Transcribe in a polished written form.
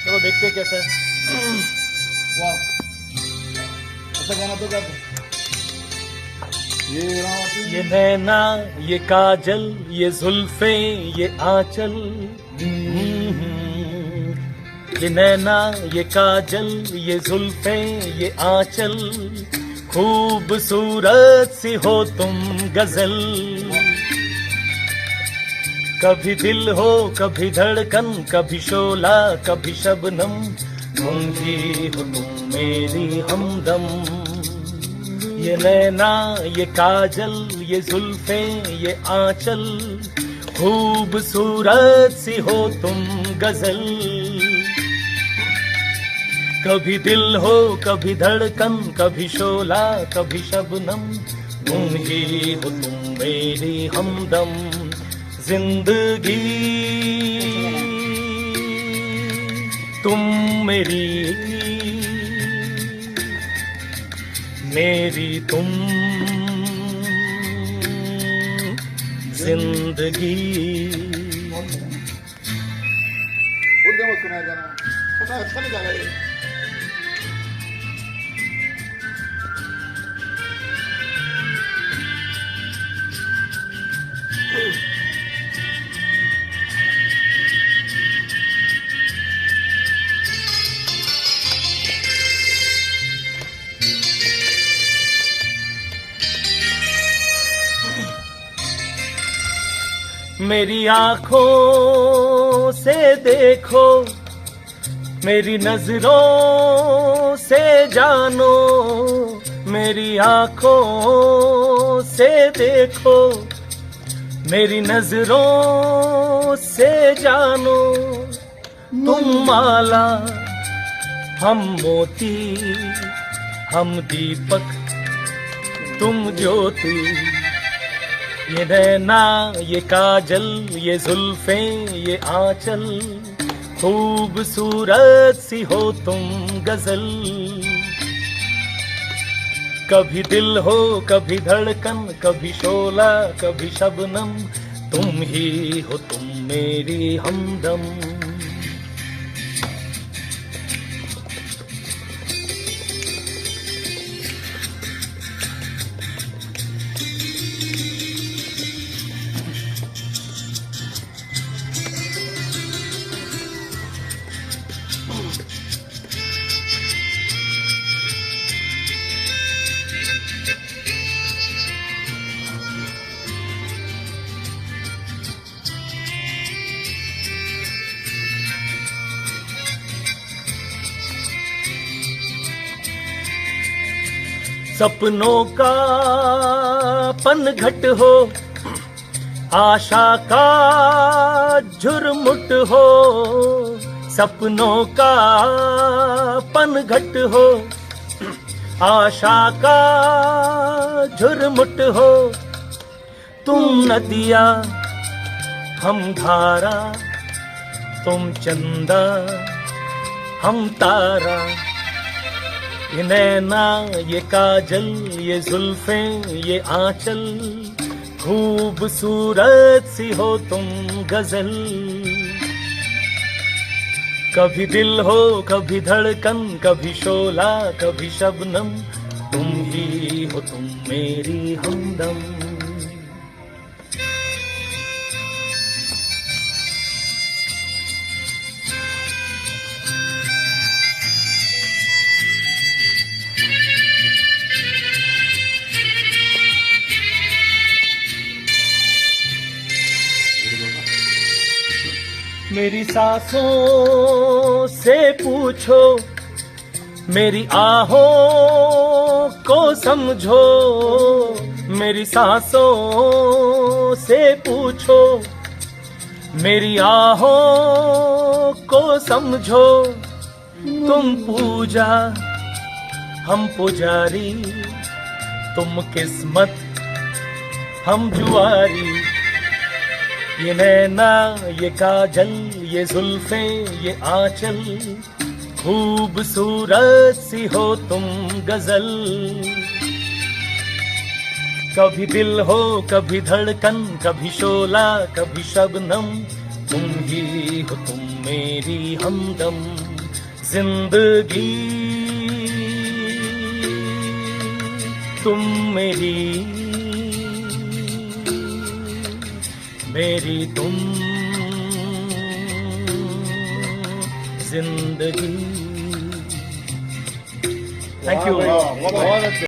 चलो देखते हैं कैसा है। वाह, ऐसा गाना तो गा। ये नैना, ये काजल, ये जुल्फे, ये आंचल। ये नैना, ये काजल, ये जुल्फे, ये आंचल, खूबसूरत सी हो तुम गजल। कभी दिल हो, कभी धड़कन, कभी शोला, कभी शबनम, तुम ही हो तुम मेरी हमदम। ये नैना, ये काजल, ये जुल्फे, ये आंचल, खूबसूरत सी हो तुम गजल। कभी दिल हो, कभी धड़कन, कभी शोला, कभी शबनम, तुम ही हो तुम मेरी हमदम। जिंदगी तुम मेरी, मेरी तुम जिंदगी। बोल दे, मत सुनाया गाना, पता है, अच्छा नहीं गा रहा है। मेरी आंखों से देखो, मेरी नजरों से जानो, मेरी आंखों से देखो, मेरी नजरों से जानो। तुम माला, हम मोती, हम दीपक, तुम ज्योति। ये नैना, ये काजल, ये जुल्फे, ये आंचल, खूबसूरत सी हो तुम गजल। कभी दिल हो, कभी धड़कन, कभी शोला, कभी शबनम, तुम ही हो तुम मेरी हमदम। सपनों का पनघट हो, आशा का झुरमुट हो। सपनों का पनघट हो, आशा का झुरमुट हो। तुम नदिया, हम धारा, तुम चंदा, हम तारा। ये नैना, ये काजल, ये जुल्फे, ये आंचल, खूबसूरत सी हो तुम गजल। कभी दिल हो, कभी धड़कन, कभी शोला, कभी शबनम, तुम ही हो तुम मेरी हमदम। मेरी सांसों से पूछो, मेरी आहों को समझो। मेरी सांसों से पूछो, मेरी आहों को समझो। तुम पूजा, हम पुजारी, तुम किस्मत, हम जुआरी। ये नैना, ये काजल, ये जुल्फे, ये आंचल, खूबसूरत सी हो तुम गजल। कभी दिल हो, कभी धड़कन, कभी शोला, कभी शबनम, तुम ही हो तुम मेरी हमदम जिंदगी तुम मेरी तुम जिंदगी। Thank you. बहुत अच्छे।